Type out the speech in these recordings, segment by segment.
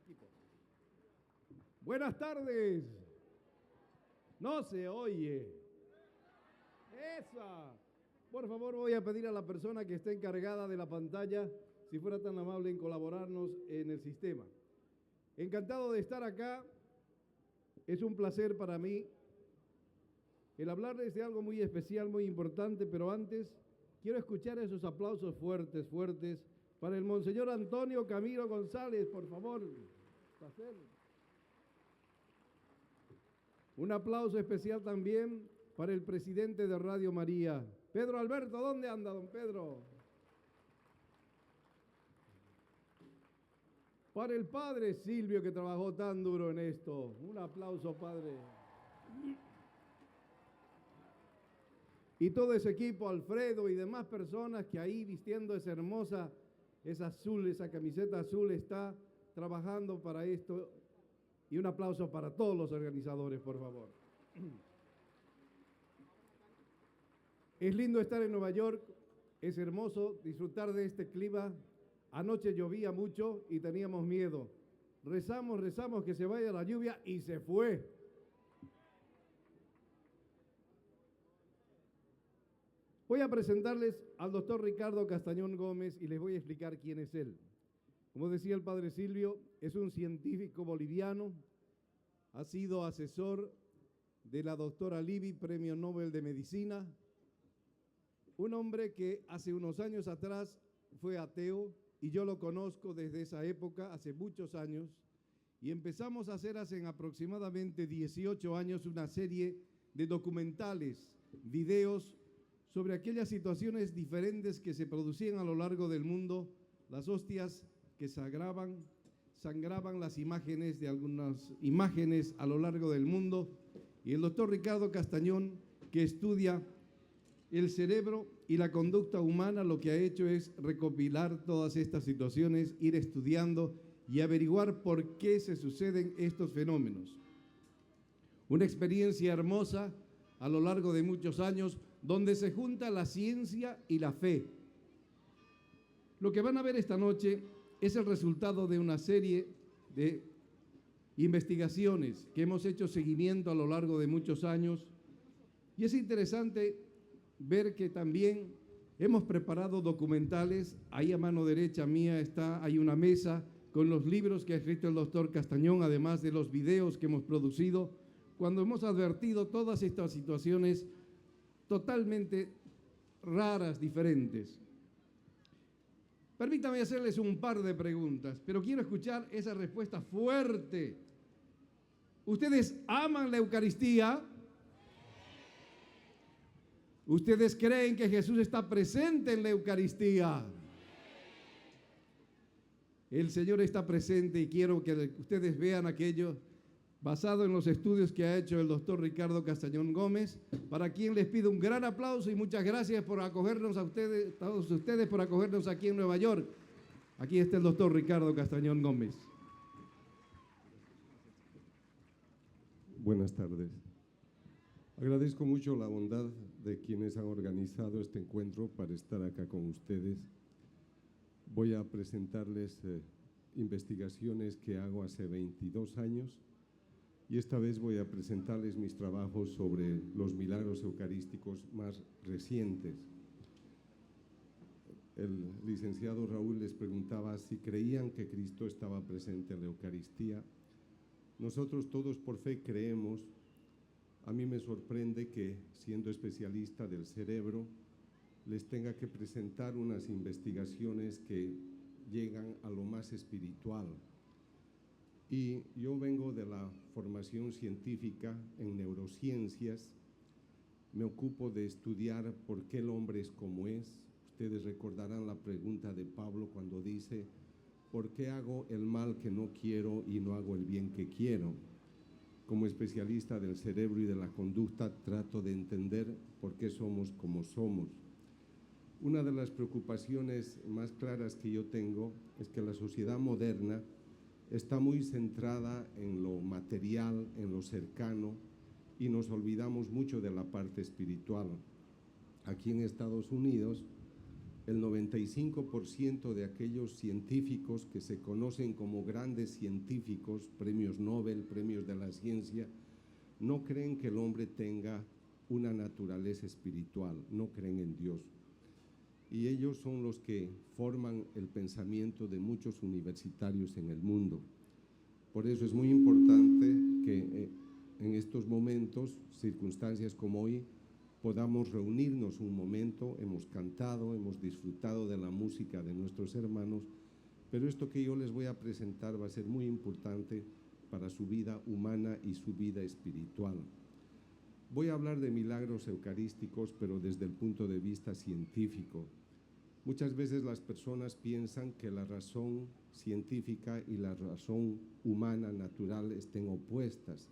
equipo. Buenas tardes. No se oye. Esa. Por favor, voy a pedir a la persona que esté encargada de la pantalla, si fuera tan amable en colaborarnos en el sistema. Encantado de estar acá. Es un placer para mí el hablarles de algo muy especial, muy importante, pero antes quiero escuchar esos aplausos fuertes, fuertes, para el Monseñor Antonio Camilo González, por favor. Placer. Un aplauso especial también para el presidente de Radio María, Pedro Alberto. ¿Dónde anda, don Pedro? Para el padre Silvio, que trabajó tan duro en esto. Un aplauso, padre. Y todo ese equipo, Alfredo y demás personas que ahí vistiendo esa hermosa, esa azul, esa camiseta azul, está trabajando para esto. Y un aplauso para todos los organizadores, por favor. Es lindo estar en Nueva York, es hermoso disfrutar de este clima. Anoche llovía mucho y teníamos miedo. Rezamos que se vaya la lluvia y se fue. Voy a presentarles al doctor Ricardo Castañón Gómez y les voy a explicar quién es él. Como decía el padre Silvio, es un científico boliviano, ha sido asesor de la doctora Libby, Premio Nobel de Medicina, un hombre que hace unos años atrás fue ateo y yo lo conozco desde esa época, hace muchos años, y empezamos a hacer hace aproximadamente 18 años una serie de documentales, videos sobre aquellas situaciones diferentes que se producían a lo largo del mundo, las hostias que sangraban las imágenes de algunas imágenes a lo largo del mundo, y el doctor Ricardo Castañón, que estudia el cerebro y la conducta humana, lo que ha hecho es recopilar todas estas situaciones, ir estudiando y averiguar por qué se suceden estos fenómenos. Una experiencia hermosa a lo largo de muchos años, donde se junta la ciencia y la fe. Lo que van a ver esta noche es el resultado de una serie de investigaciones que hemos hecho seguimiento a lo largo de muchos años, y es interesante ver que también hemos preparado documentales. Ahí a mano derecha mía hay una mesa con los libros que ha escrito el doctor Castañón, además de los videos que hemos producido, cuando hemos advertido todas estas situaciones totalmente raras, diferentes. Permítame hacerles un par de preguntas, pero quiero escuchar esa respuesta fuerte. ¿Ustedes aman la Eucaristía? ¿Ustedes creen que Jesús está presente en la Eucaristía? El Señor está presente y quiero que ustedes vean aquello basado en los estudios que ha hecho el doctor Ricardo Castañón Gómez, para quien les pido un gran aplauso y muchas gracias por acogernos a ustedes, todos ustedes, por acogernos aquí en Nueva York. Aquí está el doctor Ricardo Castañón Gómez. Buenas tardes. Agradezco mucho la bondad de quienes han organizado este encuentro para estar acá con ustedes. Voy a presentarles investigaciones que hago hace 22 años y esta vez voy a presentarles mis trabajos sobre los milagros eucarísticos más recientes. El licenciado Raúl les preguntaba si creían que Cristo estaba presente en la Eucaristía. Nosotros todos por fe creemos. A mí me sorprende que, siendo especialista del cerebro, les tenga que presentar unas investigaciones que llegan a lo más espiritual. Y yo vengo de la formación científica en neurociencias, me ocupo de estudiar por qué el hombre es como es. Ustedes recordarán la pregunta de Pablo cuando dice, ¿por qué hago el mal que no quiero y no hago el bien que quiero? Como especialista del cerebro y de la conducta, trato de entender por qué somos como somos. Una de las preocupaciones más claras que yo tengo es que la sociedad moderna está muy centrada en lo material, en lo cercano, y nos olvidamos mucho de la parte espiritual. Aquí en Estados Unidos el 95% de aquellos científicos que se conocen como grandes científicos, premios Nobel, premios de la ciencia, no creen que el hombre tenga una naturaleza espiritual, no creen en Dios. Y ellos son los que forman el pensamiento de muchos universitarios en el mundo. Por eso es muy importante que en estos momentos, circunstancias como hoy, podamos reunirnos un momento. Hemos cantado, hemos disfrutado de la música de nuestros hermanos, pero esto que yo les voy a presentar va a ser muy importante para su vida humana y su vida espiritual. Voy a hablar de milagros eucarísticos, pero desde el punto de vista científico. Muchas veces las personas piensan que la razón científica y la razón humana, natural, estén opuestas.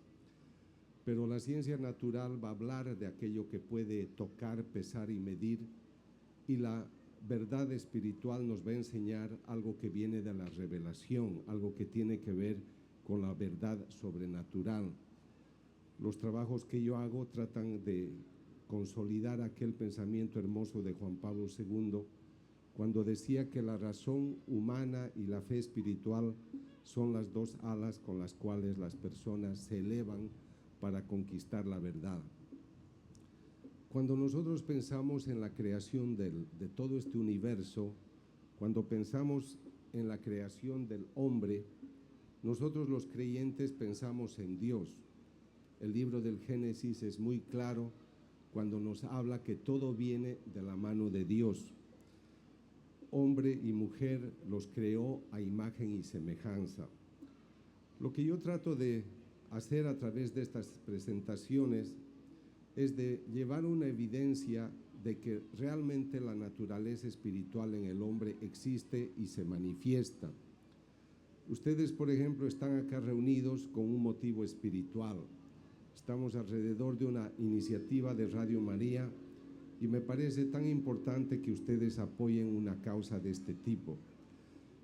Pero la ciencia natural va a hablar de aquello que puede tocar, pesar y medir, y la verdad espiritual nos va a enseñar algo que viene de la revelación, algo que tiene que ver con la verdad sobrenatural. Los trabajos que yo hago tratan de consolidar aquel pensamiento hermoso de Juan Pablo II, cuando decía que la razón humana y la fe espiritual son las dos alas con las cuales las personas se elevan para conquistar la verdad. Cuando nosotros pensamos en la creación de todo este universo, cuando pensamos en la creación del hombre, nosotros los creyentes pensamos en Dios. El libro del Génesis es muy claro cuando nos habla que todo viene de la mano de Dios. Hombre y mujer los creó a imagen y semejanza. Lo que yo trato de hacer a través de estas presentaciones es de llevar una evidencia de que realmente la naturaleza espiritual en el hombre existe y se manifiesta. Ustedes, por ejemplo, están acá reunidos con un motivo espiritual. Estamos alrededor de una iniciativa de Radio María y me parece tan importante que ustedes apoyen una causa de este tipo.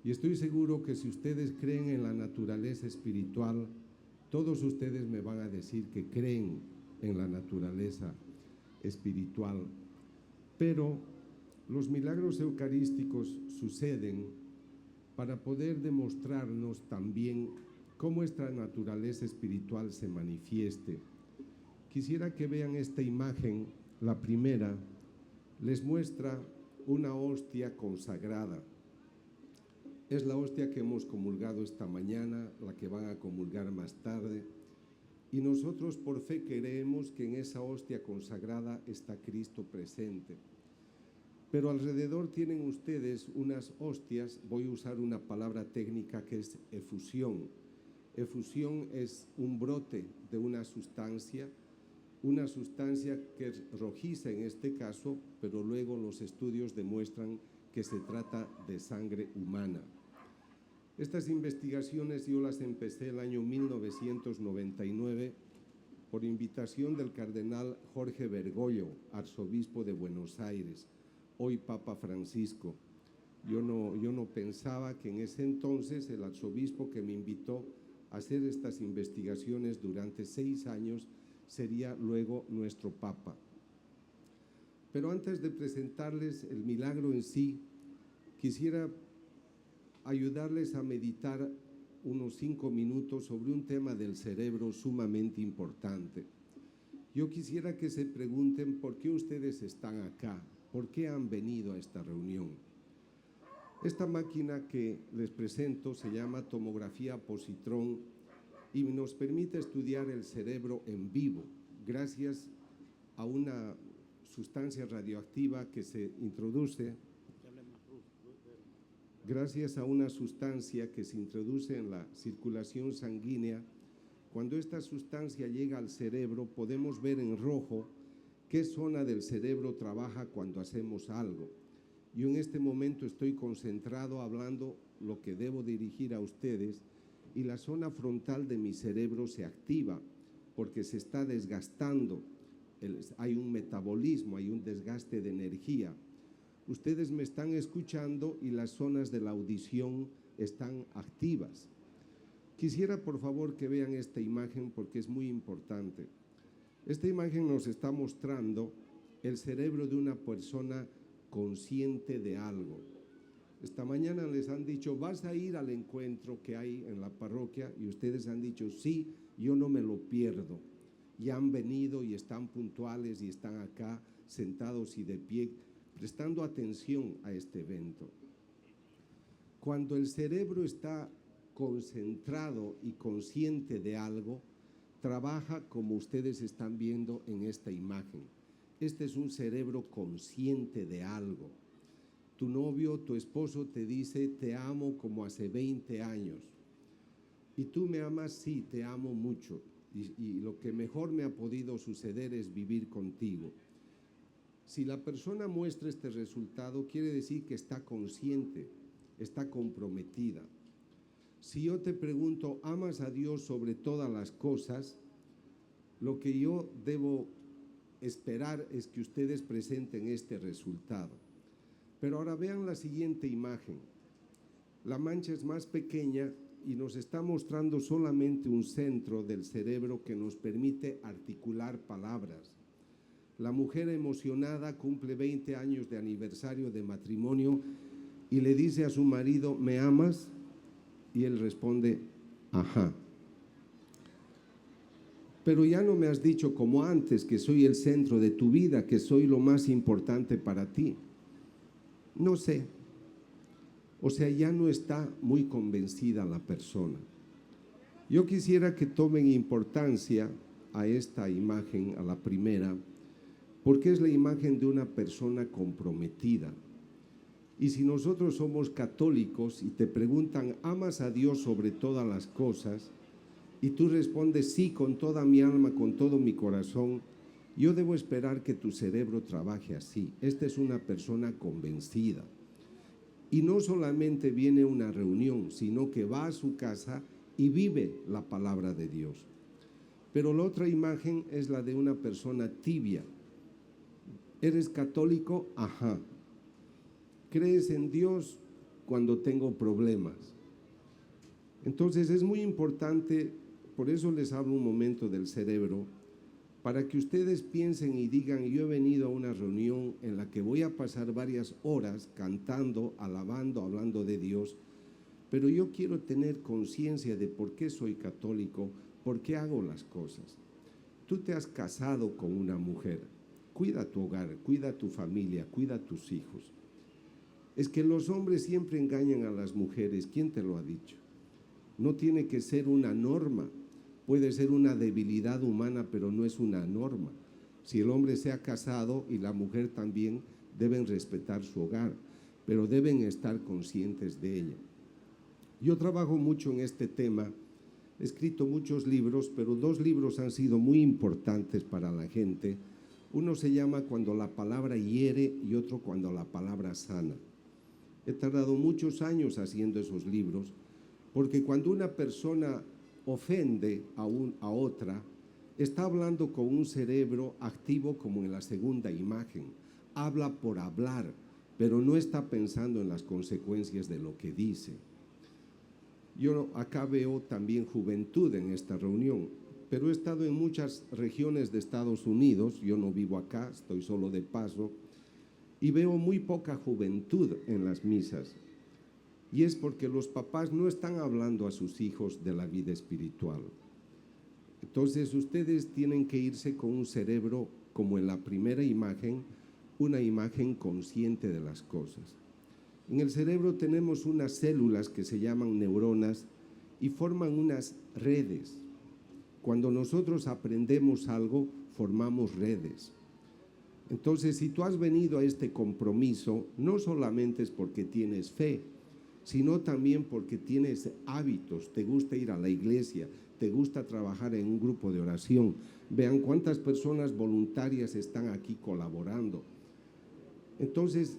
Y estoy seguro que si ustedes creen en la naturaleza espiritual, todos ustedes me van a decir que creen en la naturaleza espiritual. Pero los milagros eucarísticos suceden para poder demostrarnos también cómo esta naturaleza espiritual se manifieste. Quisiera que vean esta imagen. La primera les muestra una hostia consagrada. Es la hostia que hemos comulgado esta mañana, la que van a comulgar más tarde. Y nosotros por fe creemos que en esa hostia consagrada está Cristo presente. Pero alrededor tienen ustedes unas hostias, voy a usar una palabra técnica que es efusión. Efusión es un brote de una sustancia que es rojiza en este caso, pero luego los estudios demuestran que se trata de sangre humana. Estas investigaciones yo las empecé el año 1999 por invitación del cardenal Jorge Bergoglio, arzobispo de Buenos Aires, hoy Papa Francisco. Yo no pensaba que en ese entonces el arzobispo que me invitó a hacer estas investigaciones durante 6 años sería luego nuestro Papa. Pero antes de presentarles el milagro en sí, quisiera ayudarles a meditar unos 5 minutos sobre un tema del cerebro sumamente importante. Yo quisiera que se pregunten por qué ustedes están acá, por qué han venido a esta reunión. Esta máquina que les presento se llama tomografía positrón y nos permite estudiar el cerebro en vivo gracias a una sustancia radioactiva que se introduce en la circulación sanguínea. Cuando esta sustancia llega al cerebro, podemos ver en rojo qué zona del cerebro trabaja cuando hacemos algo. Yo en este momento estoy concentrado hablando lo que debo dirigir a ustedes y la zona frontal de mi cerebro se activa porque se está desgastando. Hay un metabolismo, hay un desgaste de energía. Ustedes me están escuchando y las zonas de la audición están activas. Quisiera, por favor, que vean esta imagen porque es muy importante. Esta imagen nos está mostrando el cerebro de una persona consciente de algo. Esta mañana les han dicho, vas a ir al encuentro que hay en la parroquia, y ustedes han dicho, sí, yo no me lo pierdo. Y han venido y están puntuales y están acá sentados y de pie, prestando atención a este evento. Cuando el cerebro está concentrado y consciente de algo, trabaja como ustedes están viendo en esta imagen. Este es un cerebro consciente de algo. Tu novio, tu esposo te dice, te amo como hace 20 años. ¿Y tú me amas? Sí, te amo mucho. Y lo que mejor me ha podido suceder es vivir contigo. Si la persona muestra este resultado, quiere decir que está consciente, está comprometida. Si yo te pregunto, ¿amas a Dios sobre todas las cosas? Lo que yo debo esperar es que ustedes presenten este resultado. Pero ahora vean la siguiente imagen. La mancha es más pequeña y nos está mostrando solamente un centro del cerebro que nos permite articular palabras. La mujer emocionada cumple 20 años de aniversario de matrimonio y le dice a su marido, ¿me amas? Y él responde, ajá. Pero ya no me has dicho como antes que soy el centro de tu vida, que soy lo más importante para ti. No sé. O sea, ya no está muy convencida la persona. Yo quisiera que tomen importancia a esta imagen, a la primera, porque es la imagen de una persona comprometida. Y si nosotros somos católicos y te preguntan, ¿amas a Dios sobre todas las cosas? Y tú respondes, sí, con toda mi alma, con todo mi corazón, yo debo esperar que tu cerebro trabaje así. Esta es una persona convencida. Y no solamente viene a una reunión, sino que va a su casa y vive la palabra de Dios. Pero la otra imagen es la de una persona tibia. ¿Eres católico? Ajá. ¿Crees en Dios? Cuando tengo problemas. Entonces es muy importante, por eso les hablo un momento del cerebro, para que ustedes piensen y digan, yo he venido a una reunión en la que voy a pasar varias horas cantando, alabando, hablando de Dios, pero yo quiero tener conciencia de por qué soy católico, por qué hago las cosas. Tú te has casado con una mujer, cuida tu hogar, cuida tu familia, cuida tus hijos. Es que los hombres siempre engañan a las mujeres, ¿quién te lo ha dicho? No tiene que ser una norma. Puede ser una debilidad humana, pero no es una norma. Si el hombre se ha casado y la mujer también, deben respetar su hogar, pero deben estar conscientes de ella. Yo trabajo mucho en este tema, he escrito muchos libros, pero 2 libros han sido muy importantes para la gente. Uno se llama Cuando la palabra hiere y otro Cuando la palabra sana. He tardado muchos años haciendo esos libros, porque cuando una persona ofende a otra, está hablando con un cerebro activo como en la segunda imagen. Habla por hablar, pero no está pensando en las consecuencias de lo que dice. Yo acá veo también juventud en esta reunión, pero he estado en muchas regiones de Estados Unidos, yo no vivo acá, estoy solo de paso, y veo muy poca juventud en las misas. Y es porque los papás no están hablando a sus hijos de la vida espiritual. Entonces ustedes tienen que irse con un cerebro, como en la primera imagen, una imagen consciente de las cosas. En el cerebro tenemos unas células que se llaman neuronas y forman unas redes. Cuando nosotros aprendemos algo, formamos redes. Entonces, si tú has venido a este compromiso, no solamente es porque tienes fe, sino también porque tienes hábitos, te gusta ir a la iglesia, te gusta trabajar en un grupo de oración. Vean cuántas personas voluntarias están aquí colaborando. Entonces,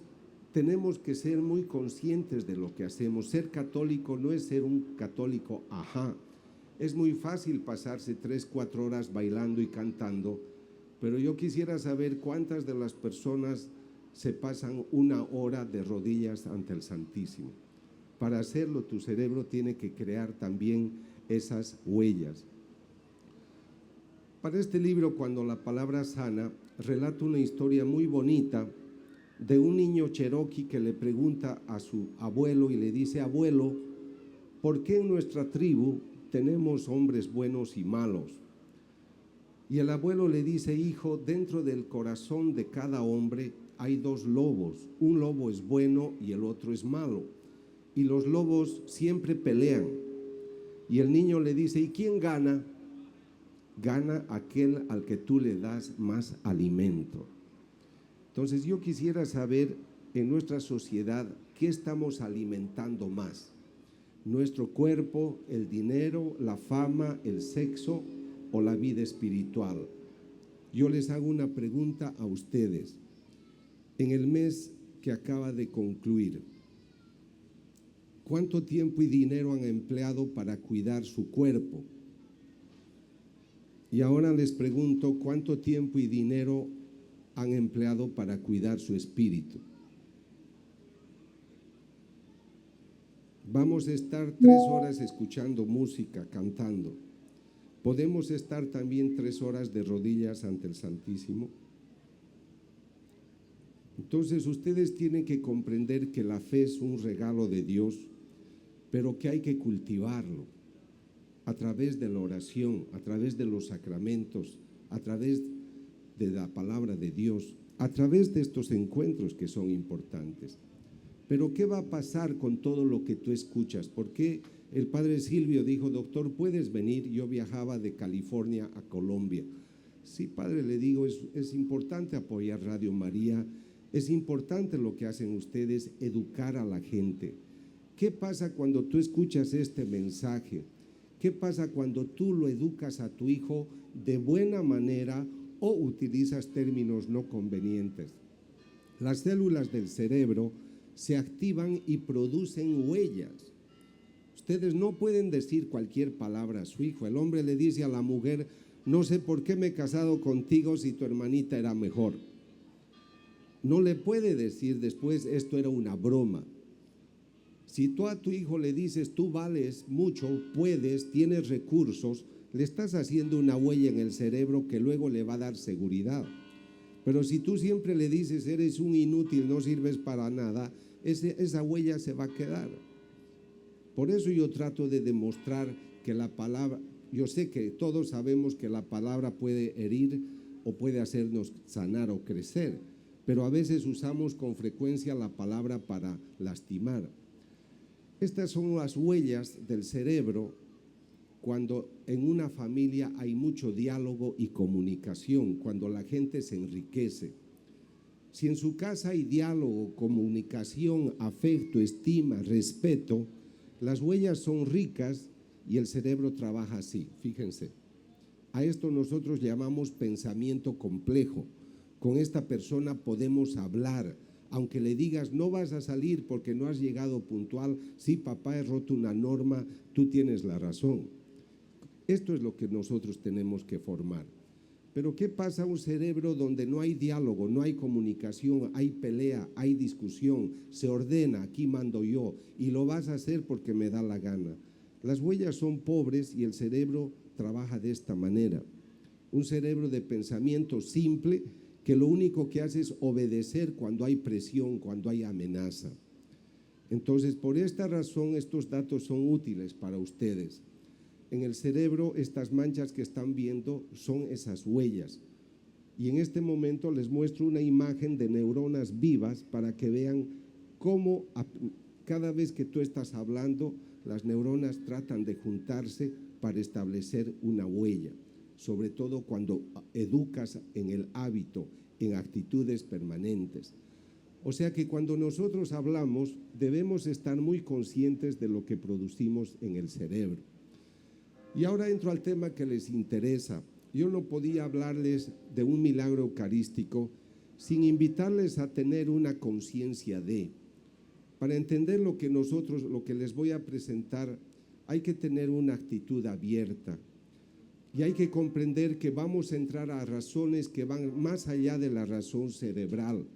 tenemos que ser muy conscientes de lo que hacemos. Ser católico no es ser un católico, ajá. Es muy fácil pasarse 3, 4 horas bailando y cantando, pero yo quisiera saber cuántas de las personas se pasan 1 hora de rodillas ante el Santísimo. Para hacerlo, tu cerebro tiene que crear también esas huellas. Para este libro, Cuando la palabra sana, relato una historia muy bonita de un niño cherokee que le pregunta a su abuelo y le dice: abuelo, ¿por qué en nuestra tribu tenemos hombres buenos y malos? Y el abuelo le dice: hijo, dentro del corazón de cada hombre hay dos lobos, un lobo es bueno y el otro es malo, y los lobos siempre pelean. Y el niño le dice: ¿y quién gana? Gana aquel al que tú le das más alimento. Entonces yo quisiera saber, en nuestra sociedad, ¿qué estamos alimentando más? ¿Nuestro cuerpo, el dinero, la fama, el sexo o la vida espiritual? Yo les hago una pregunta a ustedes. En el mes que acaba de concluir, ¿cuánto tiempo y dinero han empleado para cuidar su cuerpo? Y ahora les pregunto, ¿cuánto tiempo y dinero han empleado para cuidar su espíritu? Vamos a estar 3 horas escuchando música, cantando. ¿Podemos estar también 3 horas de rodillas ante el Santísimo? Entonces ustedes tienen que comprender que la fe es un regalo de Dios, pero que hay que cultivarlo a través de la oración, a través de los sacramentos, a través de la palabra de Dios, a través de estos encuentros que son importantes. Pero ¿qué va a pasar con todo lo que tú escuchas? Porque el padre Silvio dijo: doctor, ¿puedes venir? Yo viajaba de California a Colombia. Sí, padre, le digo, es importante apoyar Radio María, es importante lo que hacen ustedes, educar a la gente. ¿Qué pasa cuando tú escuchas este mensaje? ¿Qué pasa cuando tú lo educas a tu hijo de buena manera o utilizas términos no convenientes? Las células del cerebro se activan y producen huellas. Ustedes no pueden decir cualquier palabra a su hijo. El hombre le dice a la mujer: no sé por qué me he casado contigo si tu hermanita era mejor. No le puede decir después: esto era una broma. Si tú a tu hijo le dices: tú vales mucho, puedes, tienes recursos, le estás haciendo una huella en el cerebro que luego le va a dar seguridad. Pero si tú siempre le dices: eres un inútil, no sirves para nada, esa huella se va a quedar. Por eso yo trato de demostrar que la palabra, yo sé que todos sabemos que la palabra puede herir o puede hacernos sanar o crecer, pero a veces usamos con frecuencia la palabra para lastimar. Estas son las huellas del cerebro cuando en una familia hay mucho diálogo y comunicación, cuando la gente se enriquece. Si en su casa hay diálogo, comunicación, afecto, estima, respeto, las huellas son ricas y el cerebro trabaja así. Fíjense, a esto nosotros llamamos pensamiento complejo. Con esta persona podemos hablar. Aunque le digas: no vas a salir porque no has llegado puntual, sí, papá, he roto una norma, tú tienes la razón. Esto es lo que nosotros tenemos que formar. Pero ¿qué pasa a un cerebro donde no hay diálogo, no hay comunicación, hay pelea, hay discusión, se ordena, aquí mando yo y lo vas a hacer porque me da la gana? Las huellas son pobres y el cerebro trabaja de esta manera. Un cerebro de pensamiento simple que lo único que hace es obedecer cuando hay presión, cuando hay amenaza. Entonces, por esta razón, estos datos son útiles para ustedes. En el cerebro, estas manchas que están viendo son esas huellas. Y en este momento les muestro una imagen de neuronas vivas para que vean cómo cada vez que tú estás hablando, las neuronas tratan de juntarse para establecer una huella, sobre todo cuando educas en el hábito, en actitudes permanentes. O sea que cuando nosotros hablamos, debemos estar muy conscientes de lo que producimos en el cerebro. Y ahora entro al tema que les interesa. Yo no podía hablarles de un milagro eucarístico sin invitarles a tener una conciencia de. Para entender lo que les voy a presentar, hay que tener una actitud abierta. Y hay que comprender que vamos a entrar a razones que van más allá de la razón cerebral.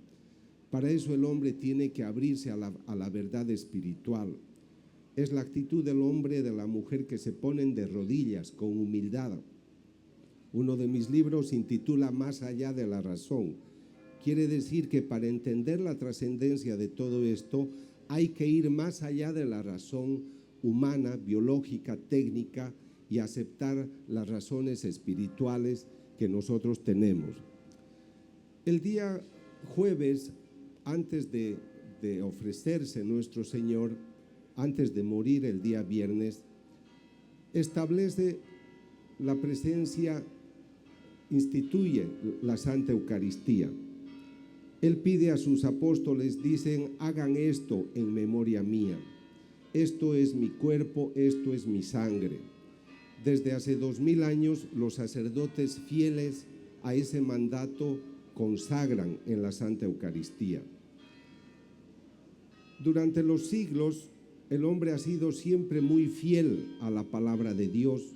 Para eso el hombre tiene que abrirse a la verdad espiritual. Es la actitud del hombre y de la mujer que se ponen de rodillas con humildad. Uno de mis libros se intitula Más allá de la razón. Quiere decir que para entender la trascendencia de todo esto hay que ir más allá de la razón humana, biológica, técnica y aceptar las razones espirituales que nosotros tenemos. El día jueves, antes de ofrecerse nuestro Señor, antes de morir el día viernes, establece la presencia, instituye la Santa Eucaristía. Él pide a sus apóstoles, dicen, hagan esto en memoria mía. Esto es mi cuerpo, esto es mi sangre. Desde hace 2000 años, los sacerdotes fieles a ese mandato consagran en la Santa Eucaristía. Durante los siglos, el hombre ha sido siempre muy fiel a la palabra de Dios,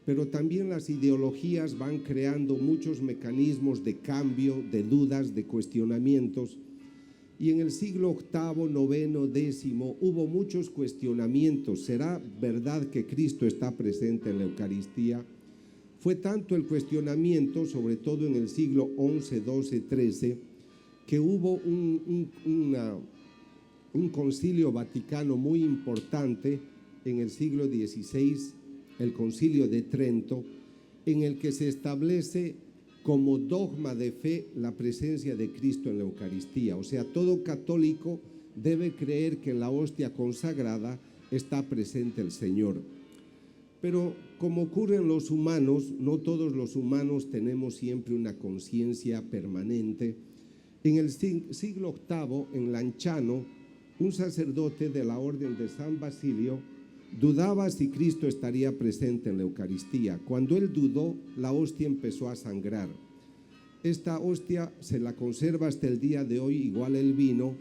pero también las ideologías van creando muchos mecanismos de cambio, de dudas, de cuestionamientos. Y en el siglo VIII, IX, X hubo muchos cuestionamientos. ¿Será verdad que Cristo está presente en la Eucaristía? Fue tanto el cuestionamiento, sobre todo en el siglo XI, XII, XIII, que hubo un concilio vaticano muy importante en el siglo XVI, el Concilio de Trento, en el que se establece como dogma de fe la presencia de Cristo en la Eucaristía. O sea, todo católico debe creer que en la hostia consagrada está presente el Señor. Pero como ocurre en los humanos, no todos los humanos tenemos siempre una conciencia permanente. En el siglo VIII, en Lanciano, un sacerdote de la Orden de San Basilio dudaba si Cristo estaría presente en la Eucaristía. Cuando él dudó, la hostia empezó a sangrar. Esta hostia se la conserva hasta el día de hoy, igual el vino,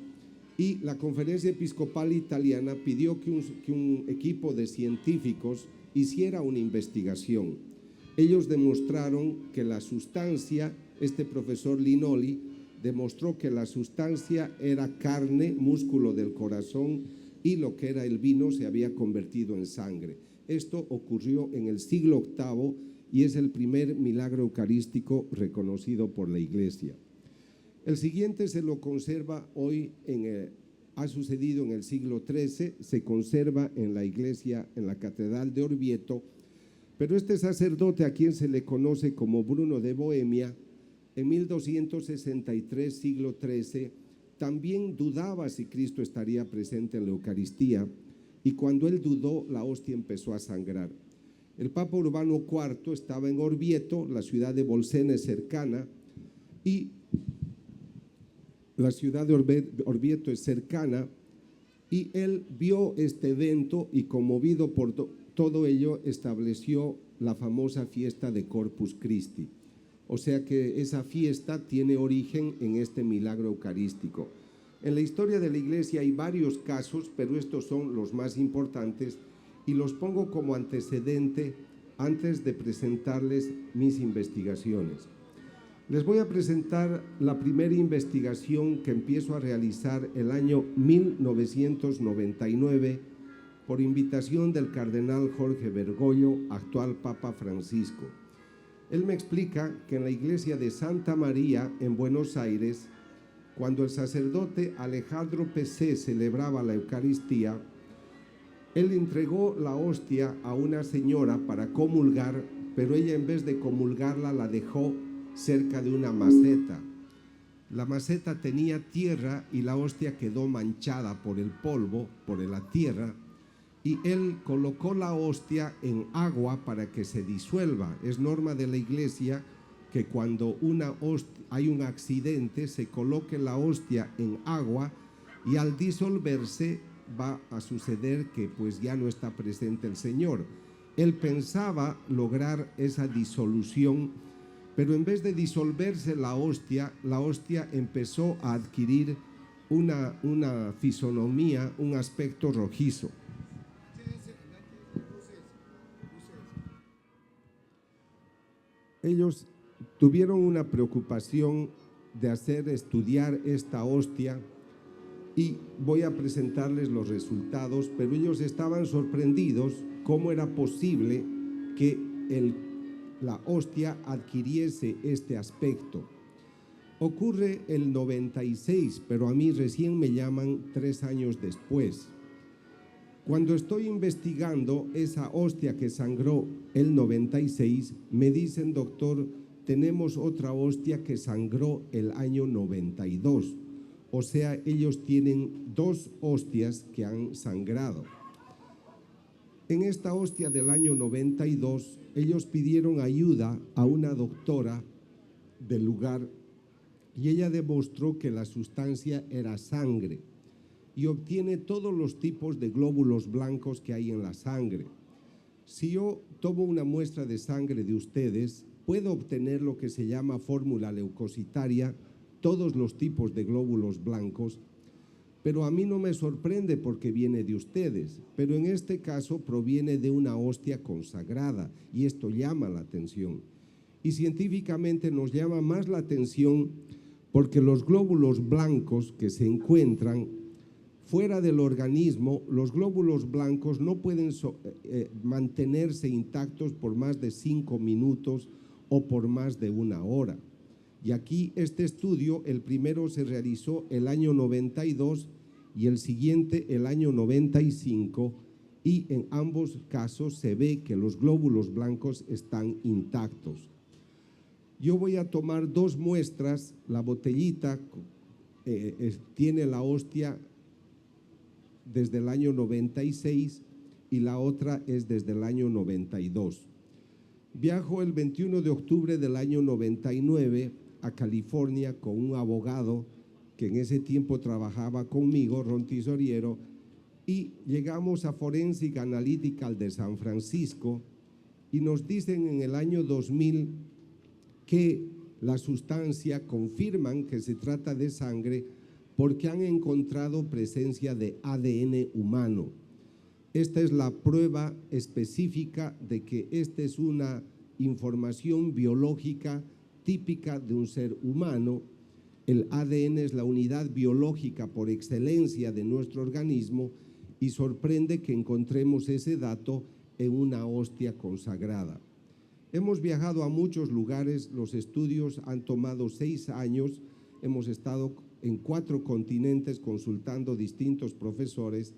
y la Conferencia Episcopal Italiana pidió que un equipo de científicos hiciera una investigación. Ellos demostraron que la sustancia, este profesor Linoli demostró que la sustancia era carne, músculo del corazón, y lo que era el vino se había convertido en sangre. Esto ocurrió en el siglo VIII y es el primer milagro eucarístico reconocido por la Iglesia. El siguiente se lo conserva hoy, ha sucedido en el siglo XIII, se conserva en la iglesia, en la Catedral de Orvieto, pero este sacerdote, a quien se le conoce como Bruno de Bohemia, en 1263, siglo XIII, también dudaba si Cristo estaría presente en la Eucaristía, y cuando él dudó, la hostia empezó a sangrar. El Papa Urbano IV estaba en Orvieto, la ciudad de Bolsena cercana, y la ciudad de Orvieto es cercana, y él vio este evento y, conmovido por todo ello, estableció la famosa fiesta de Corpus Christi. O sea que esa fiesta tiene origen en este milagro eucarístico. En la historia de la Iglesia hay varios casos, pero estos son los más importantes y los pongo como antecedente antes de presentarles mis investigaciones. Les voy a presentar la primera investigación que empiezo a realizar el año 1999 por invitación del cardenal Jorge Bergoglio, actual Papa Francisco. Él me explica que en la iglesia de Santa María en Buenos Aires, cuando el sacerdote Alejandro Pesé celebraba la Eucaristía, él entregó la hostia a una señora para comulgar, pero ella, en vez de comulgarla, la dejó cerca de una maceta. La maceta tenía tierra y la hostia quedó manchada por el polvo, por la tierra, y él colocó la hostia en agua para que se disuelva. Es norma de la iglesia que cuando hay un accidente se coloque la hostia en agua y al disolverse va a suceder que pues ya no está presente el Señor. Él pensaba lograr esa disolución, pero en vez de disolverse la hostia empezó a adquirir una fisonomía, un aspecto rojizo. Ellos tuvieron una preocupación de estudiar esta hostia y voy a presentarles los resultados, pero ellos estaban sorprendidos cómo era posible que la hostia adquiriese este aspecto. Ocurre el 96, pero a mí recién me llaman 3 años después. Cuando estoy investigando esa hostia que sangró el 96, me dicen, doctor, tenemos otra hostia que sangró el año 92. O sea, ellos tienen 2 hostias que han sangrado. En esta hostia del año 92, ellos pidieron ayuda a una doctora del lugar y ella demostró que la sustancia era sangre y obtiene todos los tipos de glóbulos blancos que hay en la sangre. Si yo tomo una muestra de sangre de ustedes, puedo obtener lo que se llama fórmula leucocitaria, todos los tipos de glóbulos blancos, pero a mí no me sorprende porque viene de ustedes, pero en este caso proviene de una hostia consagrada y esto llama la atención. Y científicamente nos llama más la atención porque los glóbulos blancos que se encuentran fuera del organismo, los glóbulos blancos no pueden mantenerse intactos por más de 5 minutos o por más de 1 hora. Y aquí este estudio, el primero se realizó el año 92 y el siguiente el año 95, y en ambos casos se ve que los glóbulos blancos están intactos. Yo voy a tomar 2 muestras, la botellita tiene la hostia desde el año 96 y la otra es desde el año 92. Viajo el 21 de octubre del año 99 a California con un abogado que en ese tiempo trabajaba conmigo, Ron Tesoriero, y llegamos a Forensic Analytical de San Francisco y nos dicen en el año 2000 que la sustancia confirman que se trata de sangre porque han encontrado presencia de ADN humano. Esta es la prueba específica de que esta es una información biológica típica de un ser humano. El ADN es la unidad biológica por excelencia de nuestro organismo y sorprende que encontremos ese dato en una hostia consagrada. Hemos viajado a muchos lugares, los estudios han tomado 6 años, hemos estado en 4 continentes consultando distintos profesores,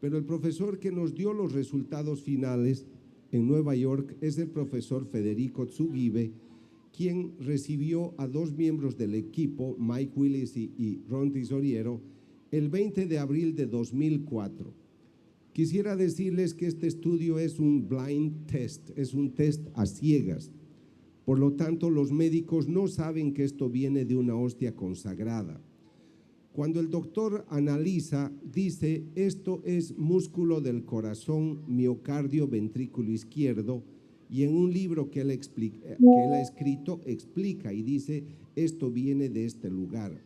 pero el profesor que nos dio los resultados finales en Nueva York es el profesor Federico Tsugibe, quien recibió a 2 miembros del equipo, Mike Willis y Ron Tesoriero, el 20 de abril de 2004. Quisiera decirles que este estudio es un blind test, es un test a ciegas. Por lo tanto, los médicos no saben que esto viene de una hostia consagrada. Cuando el doctor analiza, dice, esto es músculo del corazón, miocardio, ventrículo izquierdo, y en un libro que él ha escrito, explica y dice, esto viene de este lugar.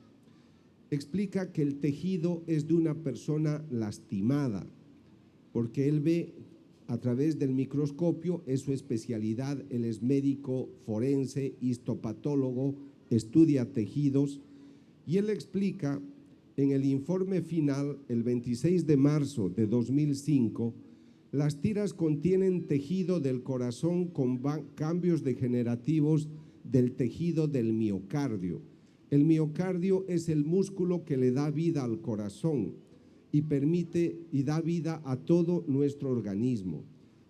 Explica que el tejido es de una persona lastimada, porque él ve a través del microscopio, es su especialidad, él es médico forense, histopatólogo, estudia tejidos, y él explica en el informe final, el 26 de marzo de 2005, las tiras contienen tejido del corazón con cambios degenerativos del tejido del miocardio. El miocardio es el músculo que le da vida al corazón y permite y da vida a todo nuestro organismo.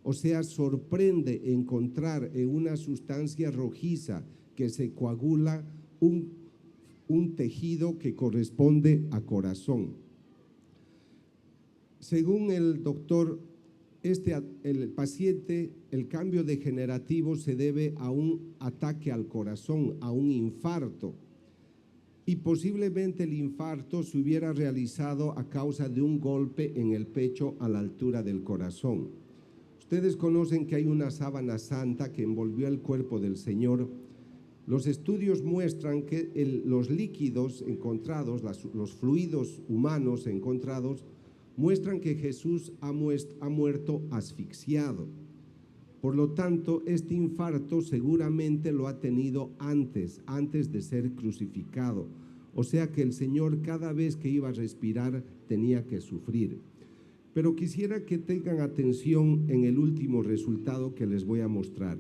O sea, sorprende encontrar en una sustancia rojiza que se coagula un tejido que corresponde a corazón. Según el doctor, el paciente, el cambio degenerativo se debe a un ataque al corazón, a un infarto. Y posiblemente el infarto se hubiera realizado a causa de un golpe en el pecho a la altura del corazón. Ustedes conocen que hay una sábana santa que envolvió el cuerpo del Señor. Los estudios muestran que los líquidos encontrados, los fluidos humanos encontrados, muestran que Jesús ha muerto asfixiado. Por lo tanto, este infarto seguramente lo ha tenido antes de ser crucificado. O sea que el Señor cada vez que iba a respirar tenía que sufrir. Pero quisiera que tengan atención en el último resultado que les voy a mostrar.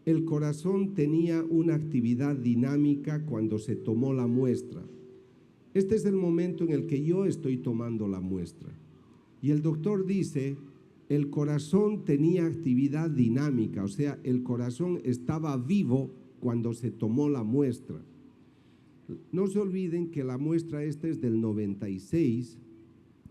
el corazón tenía una actividad dinámica cuando se tomó la muestra. Este es el momento en el que yo estoy tomando la muestra. Y el doctor dice, el corazón tenía actividad dinámica, o sea, el corazón estaba vivo cuando se tomó la muestra. No se olviden que la muestra esta es del 96,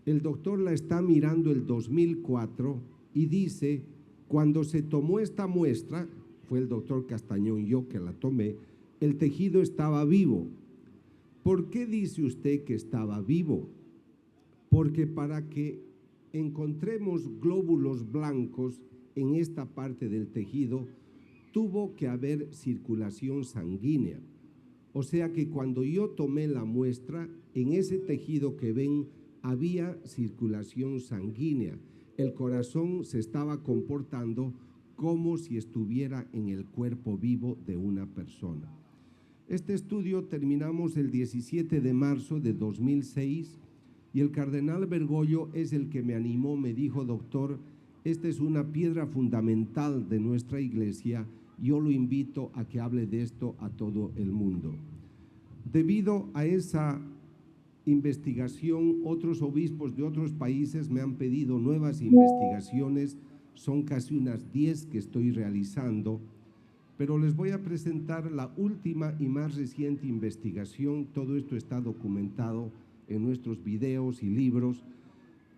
el doctor la está mirando el 2004 y dice, cuando se tomó esta muestra, fue el doctor Castañón yo que la tomé, el tejido estaba vivo. ¿Por qué dice usted que estaba vivo? Porque para que encontremos glóbulos blancos en esta parte del tejido, tuvo que haber circulación sanguínea. O sea que cuando yo tomé la muestra, en ese tejido que ven había circulación sanguínea. El corazón se estaba comportando como si estuviera en el cuerpo vivo de una persona. Este estudio terminamos el 17 de marzo de 2006 y el cardenal Bergoglio es el que me animó, me dijo, doctor, esta es una piedra fundamental de nuestra iglesia, yo lo invito a que hable de esto a todo el mundo. Debido a esa investigación, otros obispos de otros países me han pedido nuevas investigaciones, son casi unas 10 que estoy realizando, pero les voy a presentar la última y más reciente investigación. Todo esto está documentado en nuestros videos y libros,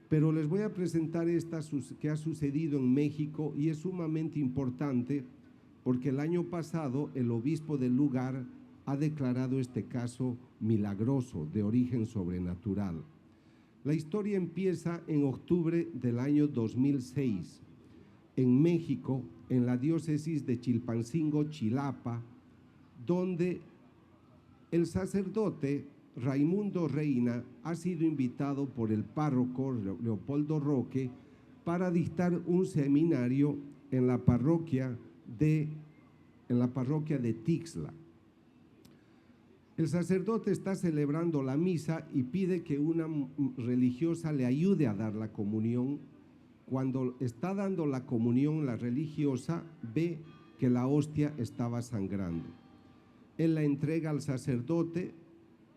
pero les voy a presentar esta que ha sucedido en México y es sumamente importante porque el año pasado el obispo del lugar ha declarado este caso milagroso de origen sobrenatural. La historia empieza en octubre del año 2006, en México, en la diócesis de Chilpancingo, Chilapa, donde el sacerdote Raimundo Reina ha sido invitado por el párroco Leopoldo Roque para dictar un seminario en la parroquia de Tixla. El sacerdote está celebrando la misa y pide que una religiosa le ayude a dar la comunión. Cuando está dando la comunión, la religiosa ve que la hostia estaba sangrando. Él la entrega al sacerdote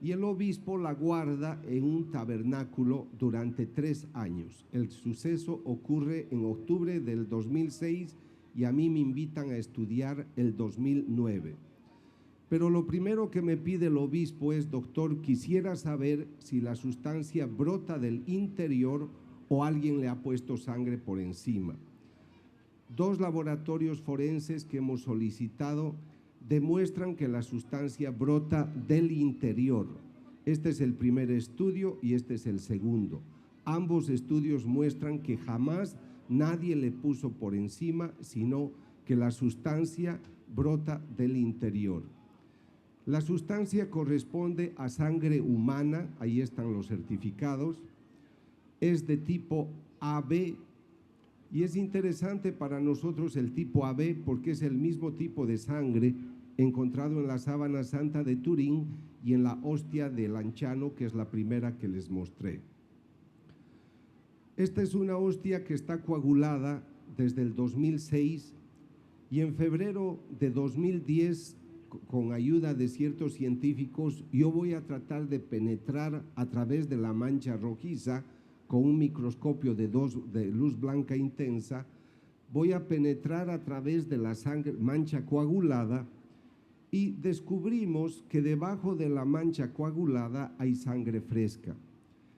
y el obispo la guarda en un tabernáculo durante 3 años. El suceso ocurre en octubre del 2006 y a mí me invitan a estudiar el 2009. Pero lo primero que me pide el obispo es, doctor, quisiera saber si la sustancia brota del interior o alguien le ha puesto sangre por encima. 2 laboratorios forenses que hemos solicitado demuestran que la sustancia brota del interior. Este es el primer estudio y este es el segundo. Ambos estudios muestran que jamás nadie le puso por encima, sino que la sustancia brota del interior. La sustancia corresponde a sangre humana, ahí están los certificados, es de tipo AB y es interesante para nosotros el tipo AB porque es el mismo tipo de sangre encontrado en la sábana santa de Turín y en la hostia de Lanciano, que es la primera que les mostré. Esta es una hostia que está coagulada desde el 2006 y en febrero de 2010, con ayuda de ciertos científicos, yo voy a tratar de penetrar a través de la mancha rojiza con un microscopio de luz blanca intensa, voy a penetrar a través de la mancha coagulada y descubrimos que debajo de la mancha coagulada hay sangre fresca.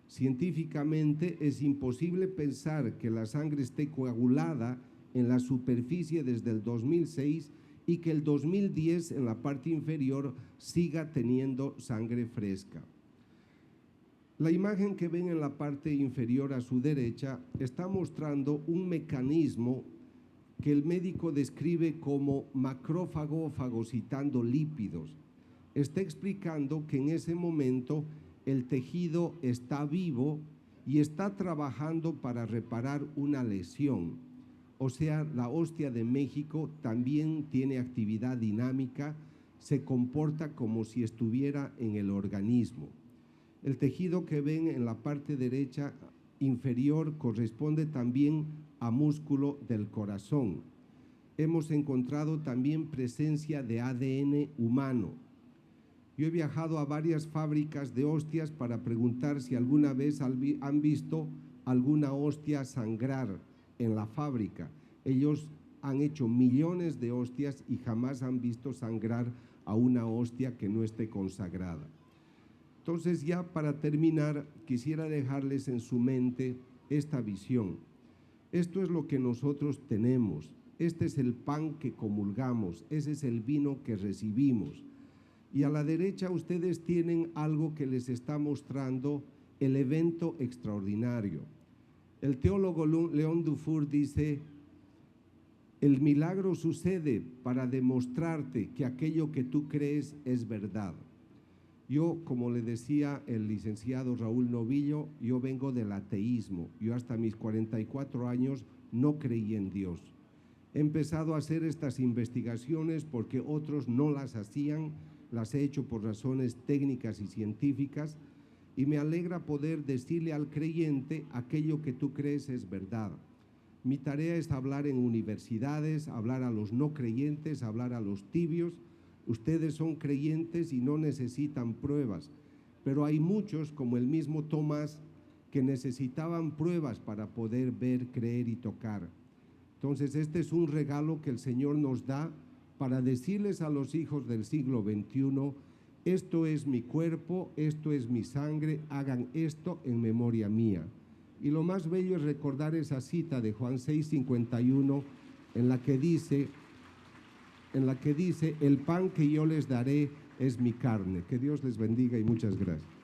Científicamente es imposible pensar que la sangre esté coagulada en la superficie desde el 2006 y que el 2010 en la parte inferior siga teniendo sangre fresca. La imagen que ven en la parte inferior a su derecha está mostrando un mecanismo que el médico describe como macrófago fagocitando lípidos. Está explicando que en ese momento el tejido está vivo y está trabajando para reparar una lesión. O sea, la hostia de México también tiene actividad dinámica, se comporta como si estuviera en el organismo. El tejido que ven en la parte derecha inferior corresponde también a músculo del corazón. hemos encontrado también presencia de ADN humano. Yo he viajado a varias fábricas de hostias para preguntar si alguna vez han visto alguna hostia sangrar en la fábrica. Ellos han hecho millones de hostias y jamás han visto sangrar a una hostia que no esté consagrada. Entonces, ya para terminar, quisiera dejarles en su mente esta visión. Esto es lo que nosotros tenemos. Este es el pan que comulgamos, ese es el vino que recibimos. Y a la derecha ustedes tienen algo que les está mostrando el evento extraordinario. El teólogo León Dufour dice: el milagro sucede para demostrarte que aquello que tú crees es verdad. Yo, como le decía el licenciado Raúl Novillo, yo vengo del ateísmo. Yo hasta mis 44 años no creí en Dios. He empezado a hacer estas investigaciones porque otros no las hacían, las he hecho por razones técnicas y científicas, y me alegra poder decirle al creyente: aquello que tú crees es verdad. Mi tarea es hablar en universidades, hablar a los no creyentes, hablar a los tibios. Ustedes son creyentes y no necesitan pruebas, pero hay muchos, como el mismo Tomás, que necesitaban pruebas para poder ver, creer y tocar. Entonces, este es un regalo que el Señor nos da para decirles a los hijos del siglo XXI: esto es mi cuerpo, esto es mi sangre, hagan esto en memoria mía. Y lo más bello es recordar esa cita de Juan 6:51, en la que dice, el pan que yo les daré es mi carne. Que Dios les bendiga y muchas gracias.